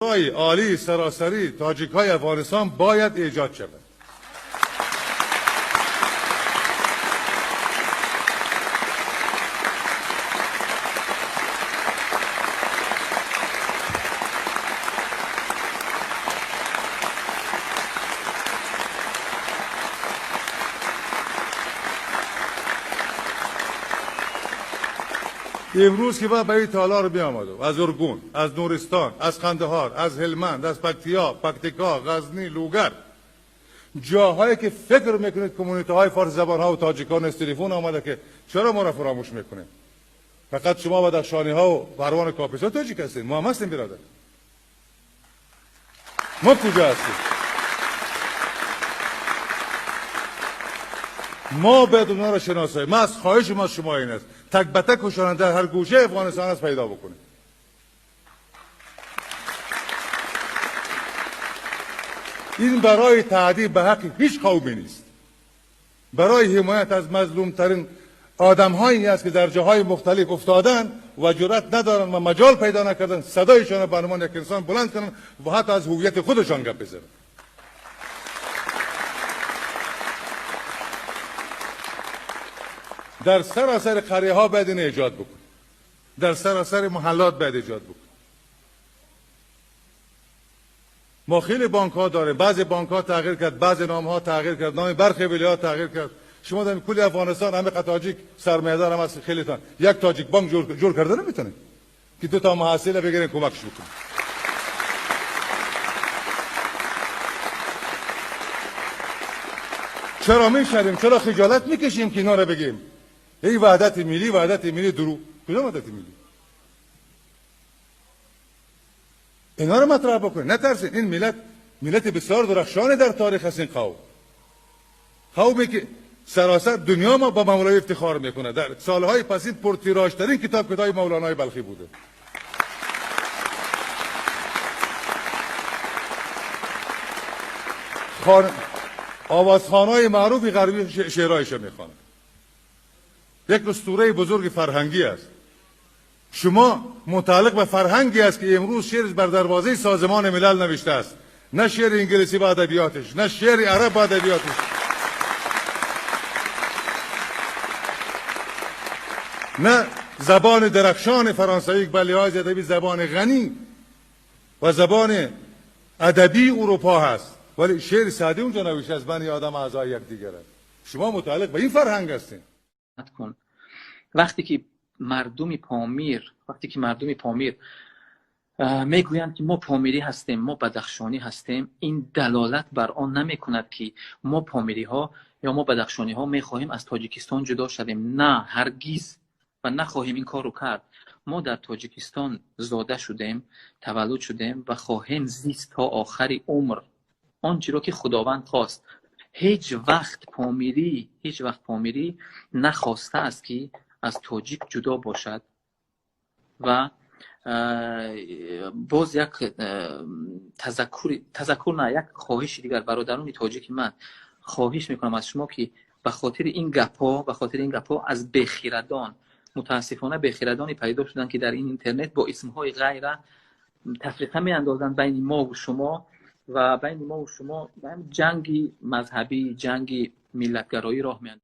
عالی سراسری تاجیک های افغانستان باید ایجاد شود. امروز که با به تالار می آمد از ارگون، از نورستان، از قندهار، از هلمند، از پکتیکا، غزنی، لوگر، جاهایی که فکر میکنید کمیونیته های فارسی زبان ها و تاجیکان از تلفن آمده که چرا ما را فراموش میکنیم؟ فقط شما بدخشانی ها و پروان کاپیسا تاجیک هستید، ما هم هستیم برادر. ما کجا هستیم؟ ما باید اونها را شناساییم. من از خواهش ما شما این است تک به تک کشان در هر گوشه افغانستان است پیدا بکنیم. این برای تعدیب به حق هیچ قومی نیست، برای حمایت از مظلوم ترین آدم هایی است که در جاهای مختلف افتادن و جرأت ندارن و مجال پیدا نکردن صدایشان به عنوان یک انسان بلند کنن و حتی از هویت خودشان گپ بزنن. در سراسر قریه ها باید این ایجاد بکن، در سراسر محلات باید ایجاد بکن. ما خیلی بانک ها داریم، بعضی بانک ها تغییر کرد، بعضی نام ها تغییر کرد، نام برخی ولایات تغییر کرد. شما در کل افغانستان همه تاجیک سرمایه‌دار هم هست خیلیتان، یک تاجیک بانک جور کرده نمیتونه که دو تا محصل بگیرین کمکش بکنه. چرا میشریم؟ چرا خجالت میکشیم که اینا رو بگیم؟ ای وحدت ملی درو. کدام وحدت ملی؟ اینا رو مطرح بکنید، نترسین. این ملت بسیار درخشان در تاریخ است. این قومی که سراسر دنیا ما با مولوی افتخار میکنه. در سالهای پسین پرتیراژترین کتاب مولانای بلخی بوده. آوازخوان‌های معروف غربی شعرهایش میخوانند. یک اسطوره بزرگ فرهنگی است. شما متعلق به فرهنگی است که امروز شعر بر دروازه سازمان ملل نوشته است، نه شعر انگلیسی با ادبیاتش، نه شعر عرب با ادبیاتش، نه زبان درخشان فرانسوی که به لحاظ ادبی زبان غنی و زبان ادبی اروپا هست، ولی شعر ساده اونجا نوشته است بین آدم اعضای یکدیگر است. شما متعلق به این فرهنگ هستین. وقتی که مردم پامیر میگویند که ما پامیری هستیم، ما بدخشانی هستیم، این دلالت بر آن نمی کند که ما پامیری ها یا ما بدخشانی ها میخواهیم از تاجیکستان جدا شویم. نه، هرگز و نخواهیم این کار رو کرد. ما در تاجیکستان زاده شدیم، تولد شدیم و خواهیم زیست تا آخر عمر آنچه را که خداوند خواست. هیچ وقت پامیری نخواسته است که از تاجیک جدا باشد. و باز یک تذکر نه، یک خواهش دیگر برادران تاجیک، من خواهش میکنم از شما که به خاطر این گپا از بخیردان، متاسفانه بخیردانی پیدا شدن که در این اینترنت با اسمهای غیره تفریقه میاندازند بین ما و شما و بین جنگی مذهبی، جنگی ملتگرایی راه میاندازند.